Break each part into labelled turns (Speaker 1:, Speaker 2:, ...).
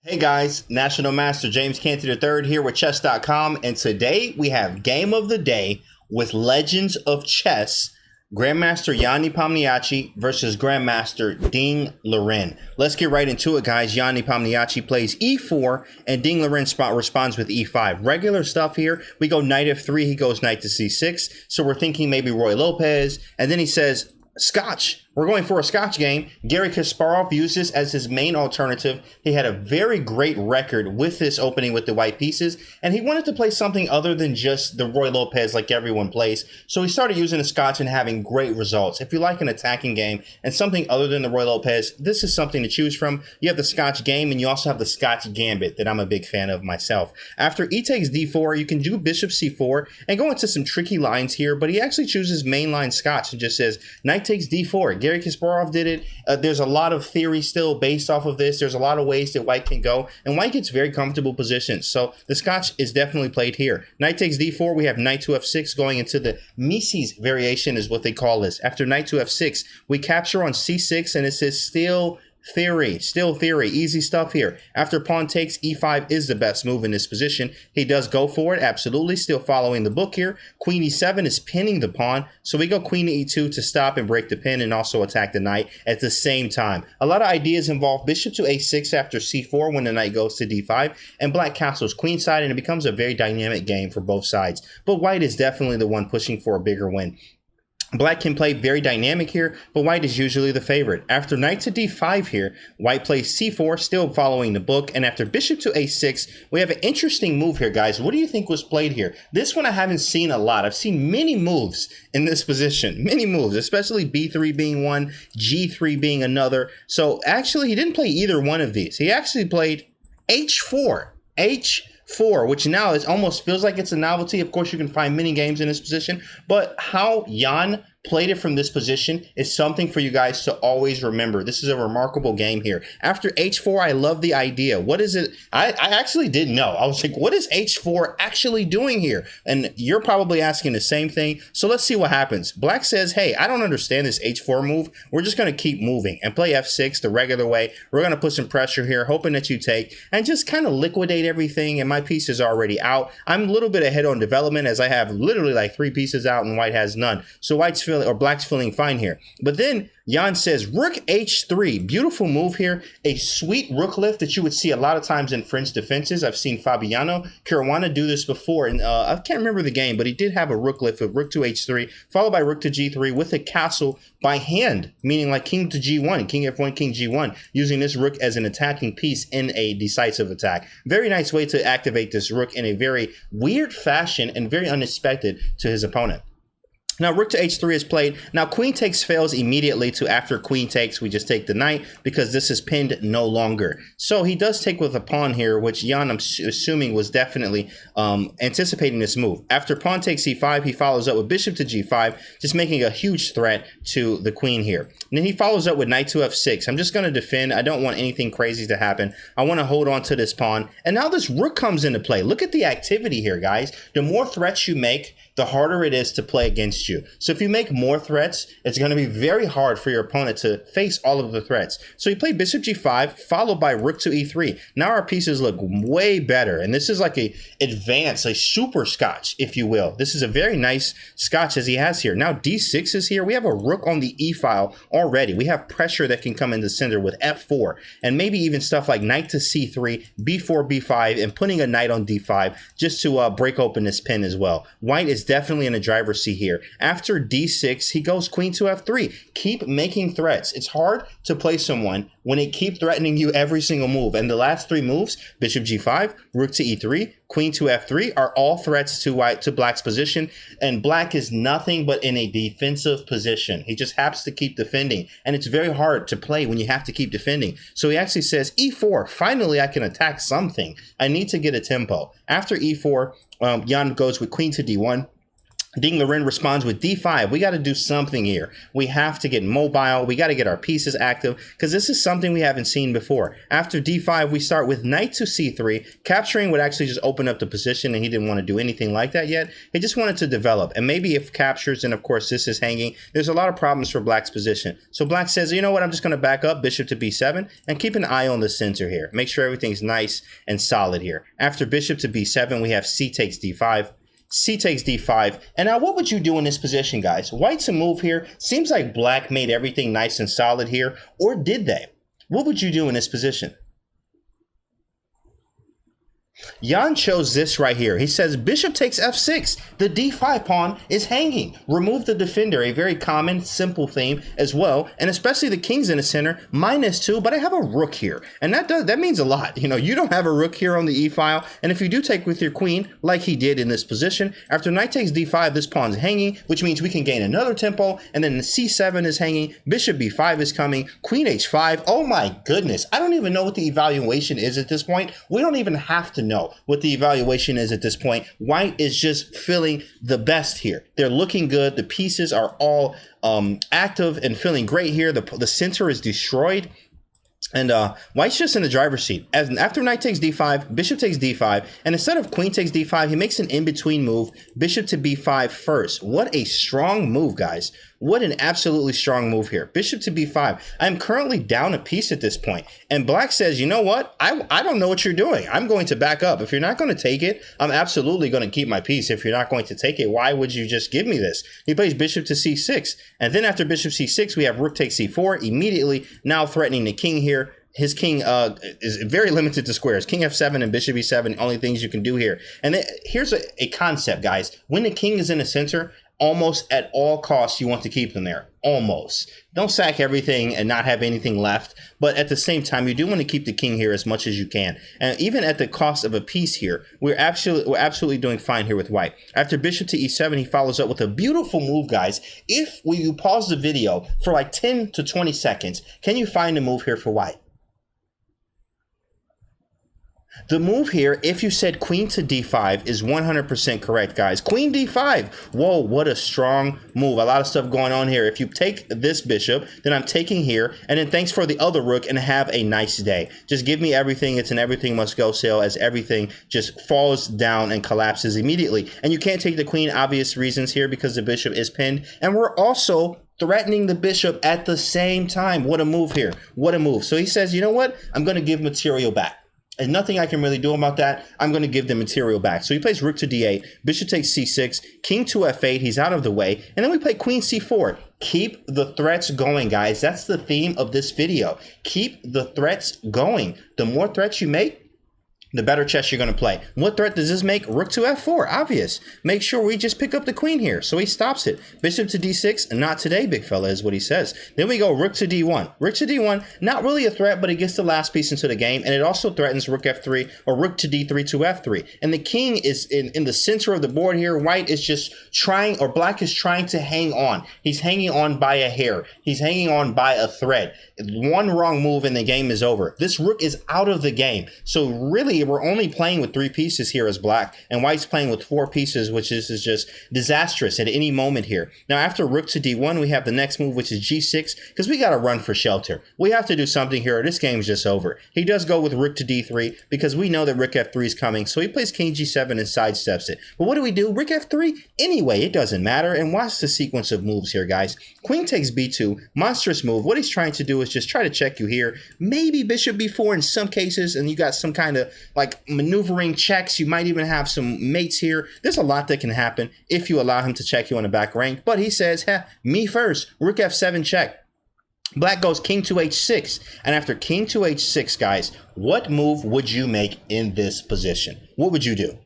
Speaker 1: Hey guys, National Master James Canty III here with Chess.com, and today we have Game of the Day with Legends of Chess, Grandmaster Jan Nepomniachtchi versus Grandmaster Ding Liren. Let's get right into it, guys. Jan Nepomniachtchi plays e4, and Ding Liren responds with e5. Regular stuff here. We go knight f3, he goes knight to c6, so we're thinking maybe Roy Lopez, and then he says, Scotch. We're going for a Scotch game. Garry Kasparov used this as his main alternative. He had a very great record with this opening with the white pieces, and he wanted to play something other than just the Roy Lopez like everyone plays. So he started using the Scotch and having great results. If you like an attacking game and something other than the Roy Lopez, this is something to choose from. You have the Scotch game, and you also have the Scotch gambit that I'm a big fan of myself. After e takes d4, you can do bishop c4 and go into some tricky lines here, but he actually chooses mainline Scotch and just says knight takes d4. Garry Kasparov did it. There's a lot of theory still based off of this. There's a lot of ways that white can go, and white gets very comfortable positions. So the Scotch is definitely played here. Knight takes d4. We have knight to f6 going into the Mises variation is what they call this. After knight to f6, we capture on c6, and it says still theory, easy stuff here. After pawn takes, e5 is the best move in this position. He does go for it, absolutely, still following the book here. Queen e7 is pinning the pawn, so we go queen to e2 to stop and break the pin and also attack the knight at the same time. A lot of ideas involve bishop to a6 after c4 when the knight goes to d5, and black castles queenside, and it becomes a very dynamic game for both sides. But white is definitely the one pushing for a bigger win. Black can play very dynamic here, but white is usually the favorite. After knight to d5 here, white plays c4, still following the book, and after bishop to a6, we have an interesting move here, guys. What do you think was played here? This one I haven't seen a lot. I've seen many moves in this position, many moves, especially b3 being one, g3 being another. So actually, he didn't play either one of these. He actually played h4, which now is almost feels like it's a novelty. Of course, you can find many games in this position, but how Jan played it from this position is something for you guys to always remember. This is a remarkable game here. After h4, I love the idea. What is it? I actually didn't know. I was like, what is h4 actually doing here? And you're probably asking the same thing. So let's see what happens. Black says, hey, I don't understand this h4 move. We're just going to keep moving and play f6 the regular way. We're going to put some pressure here, hoping that you take and just kind of liquidate everything. And my piece is already out. I'm a little bit ahead on development as I have literally like 3 pieces out and white has none. So black's feeling fine here. But then Jan says rook h3, beautiful move here, a sweet rook lift that you would see a lot of times in French defenses. I've seen Fabiano Caruana do this before, and I can't remember the game, but he did have a rook lift with rook to h3, followed by rook to g3 with a castle by hand, meaning like king to g1, king f1, king g1, using this rook as an attacking piece in a decisive attack. Very nice way to activate this rook in a very weird fashion and very unexpected to his opponent. Now, rook to h3 is played. Now, queen takes fails immediately to after queen takes. We just take the knight because this is pinned no longer. So he does take with a pawn here, which Jan, I'm assuming, was definitely anticipating this move. After pawn takes c5, he follows up with bishop to g5, just making a huge threat to the queen here. And then he follows up with knight to f6. I'm just going to defend. I don't want anything crazy to happen. I want to hold on to this pawn. And now this rook comes into play. Look at the activity here, guys. The more threats you make, the harder it is to play against you. So if you make more threats, it's going to be very hard for your opponent to face all of the threats. So he played bishop g5, followed by rook to e3. Now our pieces look way better. And this is like a advanced, a super Scotch, if you will. This is a very nice Scotch as he has here. Now d6 is here. We have a rook on the e file already. We have pressure that can come in the center with f4. And maybe even stuff like knight to c3, b4, b5, and putting a knight on d5 just to break open this pin as well. White is definitely in the driver's seat here. After d6, he goes queen to f3. Keep making threats. It's hard to play someone when they keep threatening you every single move. And the last 3 moves, bishop g5, rook to e3, queen to f3, are all threats to black's position. And black is nothing but in a defensive position. He just happens to keep defending. And it's very hard to play when you have to keep defending. So he actually says, e4, finally I can attack something. I need to get a tempo. After e4, Jan goes with queen to d1. Liren responds with d5. We got to do something here. We have to get mobile. We got to get our pieces active because this is something we haven't seen before. After d5, we start with knight to c3. Capturing would actually just open up the position, and he didn't want to do anything like that yet. He just wanted to develop. And maybe if captures, and of course this is hanging, there's a lot of problems for black's position. So black says, you know what, I'm just going to back up bishop to b7 and keep an eye on the center here. Make sure everything's nice and solid here. After bishop to b7, we have c takes d5. C takes d5. And now what would you do in this position, guys? White's a move here. Seems like black made everything nice and solid here. Or did they? What would you do in this position? Jan chose this right here. He says bishop takes f6. The d5 pawn is hanging. Remove the defender, a very common, simple theme as well. And especially the king's in the center, -2, but I have a rook here. And that means a lot. You know, you don't have a rook here on the e file. And if you do take with your queen, like he did in this position, after knight takes d5, this pawn's hanging, which means we can gain another tempo. And then the c7 is hanging. Bishop b5 is coming. Queen h5. Oh my goodness. I don't even know what the evaluation is at this point. We don't even have to know what the evaluation is at this point. White is just feeling the best here. They're looking good. The pieces are all active and feeling great here. The center is destroyed. And White's just in the driver's seat. After knight takes d5, bishop takes d5, and instead of queen takes d5, he makes an in-between move, bishop to b5 first. What a strong move, guys. What an absolutely strong move here. Bishop to b5. I'm currently down a piece at this point. And black says, you know what? I don't know what you're doing. I'm going to back up. If you're not going to take it, I'm absolutely going to keep my piece. If you're not going to take it, why would you just give me this? He plays bishop to c6. And then after bishop c6, we have rook takes c4, immediately now threatening the king here. His king is very limited to squares. King f7 and bishop e7, only things you can do here. And then, here's a concept, guys. When the king is in the center, almost at all costs, you want to keep them there. Almost. Don't sack everything and not have anything left. But at the same time, you do want to keep the king here as much as you can. And even at the cost of a piece here, we're absolutely doing fine here with white. After bishop to e7, he follows up with a beautiful move, guys. If you pause the video for like 10 to 20 seconds, can you find a move here for white? The move here, if you said queen to d5, is 100% correct, guys. Queen d5. Whoa, what a strong move. A lot of stuff going on here. If you take this bishop, then I'm taking here, and then thanks for the other rook, and have a nice day. Just give me everything. It's an everything must go sale as everything just falls down and collapses immediately. And you can't take the queen, obvious reasons here, because the bishop is pinned. And we're also threatening the bishop at the same time. What a move here. What a move. So he says, you know what? I'm going to give material back. And nothing I can really do about that. I'm going to give the material back. So he plays rook to d8, bishop takes c6, king to f8. He's out of the way. And then we play queen c4. Keep the threats going, guys. That's the theme of this video. Keep the threats going. The more threats you make, the better chess you're going to play. What threat does this make? Rook to f4, obvious. Make sure we just pick up the queen here. So he stops it. Bishop to d6, not today, big fella, is what he says. Then we go rook to d1. Rook to d1, not really a threat, but it gets the last piece into the game, and it also threatens rook f3 or rook to d3 to f3. And the king is in the center of the board here. White is just trying, or black is trying to hang on. He's hanging on by a hair. He's hanging on by a thread. One wrong move and the game is over. This rook is out of the game. So really, we're only playing with 3 pieces here as black, and white's playing with 4 pieces, which is just disastrous at any moment here. Now, after rook to d1, we have the next move, which is g6, because we got to run for shelter. We have to do something here, or this game's just over. He does go with rook to d3, because we know that rook f3 is coming, so he plays king g7 and sidesteps it. But what do? Rook f3? Anyway, it doesn't matter, and watch the sequence of moves here, guys. Queen takes b2, monstrous move. What he's trying to do is just try to check you here. Maybe bishop b4 in some cases, and you got some kind of like maneuvering checks. You might even have some mates here. There's a lot that can happen if you allow him to check you on the back rank. But he says, me first. Rook f7 check. Black goes king to h6. And after king to h6, guys, what move would you make in this position? What would you do?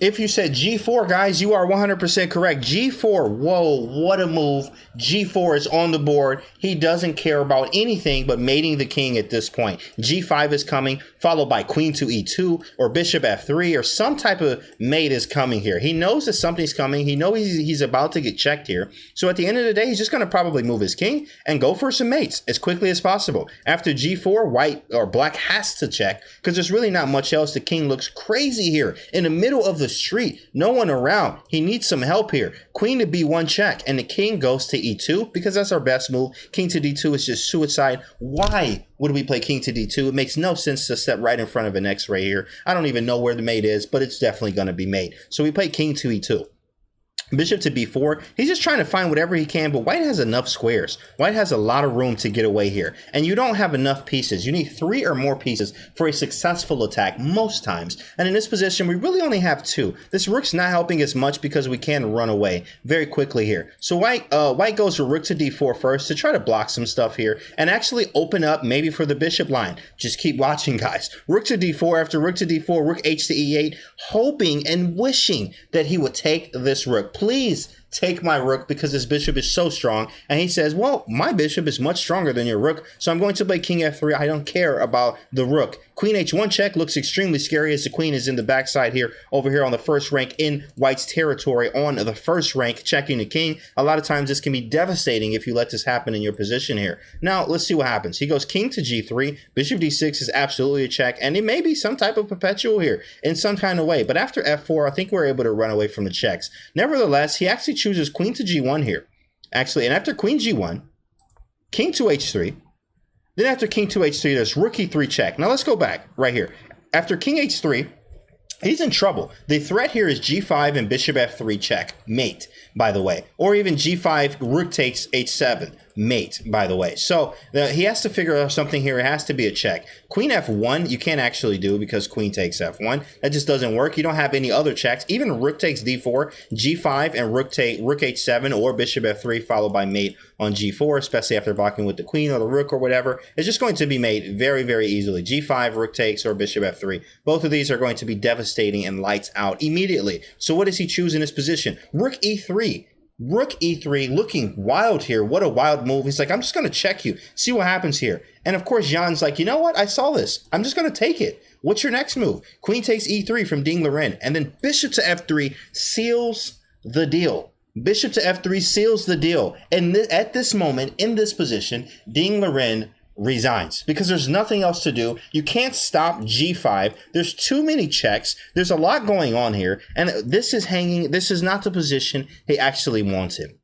Speaker 1: If you said G4, guys, you are 100% correct. G4, whoa, what a move. G4 is on the board. He doesn't care about anything but mating the king at this point. G5 is coming, followed by queen to E2 or bishop F3 or some type of mate is coming here. He knows that something's coming. He knows he's about to get checked here. So at the end of the day, he's just going to probably move his king and go for some mates as quickly as possible. After G4, white or black has to check because there's really not much else. The king looks crazy here in the middle of the street. No one around. He needs some help here. Queen to B1 check and the king goes to E2 because that's our best move. King to D2 is just suicide. Why would we play king to D2? It makes no sense to step right in front of an X right here. I don't even know where the mate is, but it's definitely going to be mate. So we play king to E2. Bishop to B4. He's just trying to find whatever he can, but white has enough squares. White has a lot of room to get away here. And you don't have enough pieces. You need 3 or more pieces for a successful attack most times. And in this position, we really only have 2. This rook's not helping as much because we can run away very quickly here. So white goes to rook to D4 first to try to block some stuff here and actually open up maybe for the bishop line. Just keep watching, guys. Rook to D4. After rook to D4, rook H to E8, hoping and wishing that he would take this rook. Please take my rook because this bishop is so strong. And he says, well, my bishop is much stronger than your rook, so I'm going to play king F3. I don't care about the rook. Queen H1 check looks extremely scary as the queen is in the backside here, over here on the first rank in white's territory on the first rank, checking the king. A lot of times this can be devastating if you let this happen in your position here. Now, let's see what happens. He goes king to G3. Bishop D6 is absolutely a check, and it may be some type of perpetual here in some kind of way. But after F4, I think we're able to run away from the checks. Nevertheless, he actually chooses queen to G1 here. Actually, and after queen G1, king to H3, then after king to H3, there's rook E3 check. Now let's go back right here. After king H3, he's in trouble. The threat here is G5 and bishop F3 check, mate, by the way. Or even G5, rook takes H7, mate, by the way. So he has to figure out something here. It has to be a check. Queen F1, you can't actually do because queen takes F1. That just doesn't work. You don't have any other checks. Even rook takes D4, G5, and rook H7 or bishop F3 followed by mate on G4, especially after blocking with the queen or the rook or whatever. It's just going to be mate very, very easily. G5, rook takes, or bishop F3. Both of these are going to be devastating and lights out immediately. So what does he choose in this position? Rook E3. Rook E3 looking wild here. What a wild move. He's like, I'm just going to check you, see what happens here. And of course, Jan's like, you know what? I saw this. I'm just going to take it. What's your next move? Queen takes E3 from Liren. And then bishop to F3 seals the deal. Bishop to F3 seals the deal. And at this moment, in this position, Liren resigns because there's nothing else to do. You can't stop G5. There's too many checks. There's a lot going on here. And this is hanging. This is not the position he actually wants him.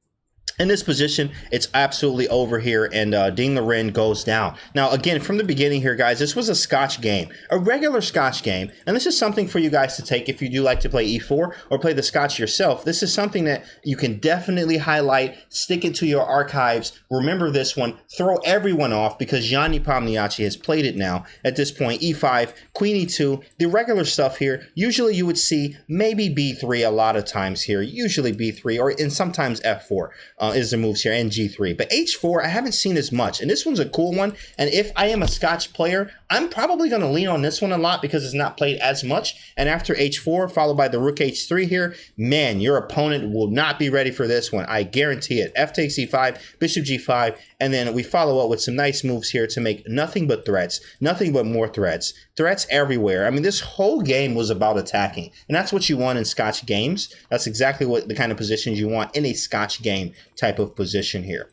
Speaker 1: In this position, it's absolutely over here, and Liren goes down. Now, again, from the beginning here, guys, this was a Scotch game, a regular Scotch game, and this is something for you guys to take if you do like to play E4 or play the Scotch yourself. This is something that you can definitely highlight, stick it to your archives. Remember this one, throw everyone off because Nepomniachtchi has played it now. At this point, E5, Queen E2, the regular stuff here. Usually you would see maybe B3 a lot of times here, usually B3 and sometimes F4. Is the moves here, and G3. But H4, I haven't seen as much, and this one's a cool one. And if I am a Scotch player, I'm probably going to lean on this one a lot because it's not played as much. And after H4, followed by the rook H3 here, man, your opponent will not be ready for this one. I guarantee it. F takes E5, bishop G5, and then we follow up with some nice moves here to make nothing but threats, nothing but more threats. Threats everywhere. I mean, this whole game was about attacking, and that's what you want in Scotch games. That's exactly what the kind of positions you want in a Scotch game type of position here.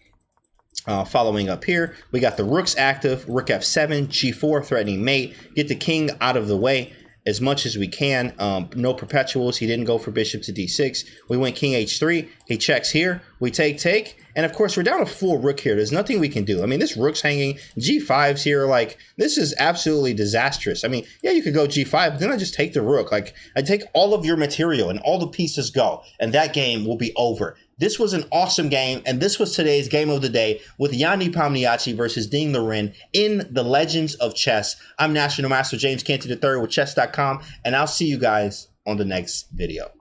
Speaker 1: Following up here, we got the rooks active, rook F7, G4 threatening mate, get the king out of the way as much as we can. No perpetuals. He didn't go for bishop to D6. We went king H3. He checks here. We take. And of course, we're down a full rook here. There's nothing we can do. I mean, this rook's hanging. G5's here. Like, this is absolutely disastrous. I mean, yeah, you could go G5, but then I just take the rook. Like, I take all of your material and all the pieces go, and that game will be over. This was an awesome game, and this was today's game of the day with Nepomniachtchi versus Liren in the Legends of Chess. I'm National Master James Canty III with Chess.com, and I'll see you guys on the next video.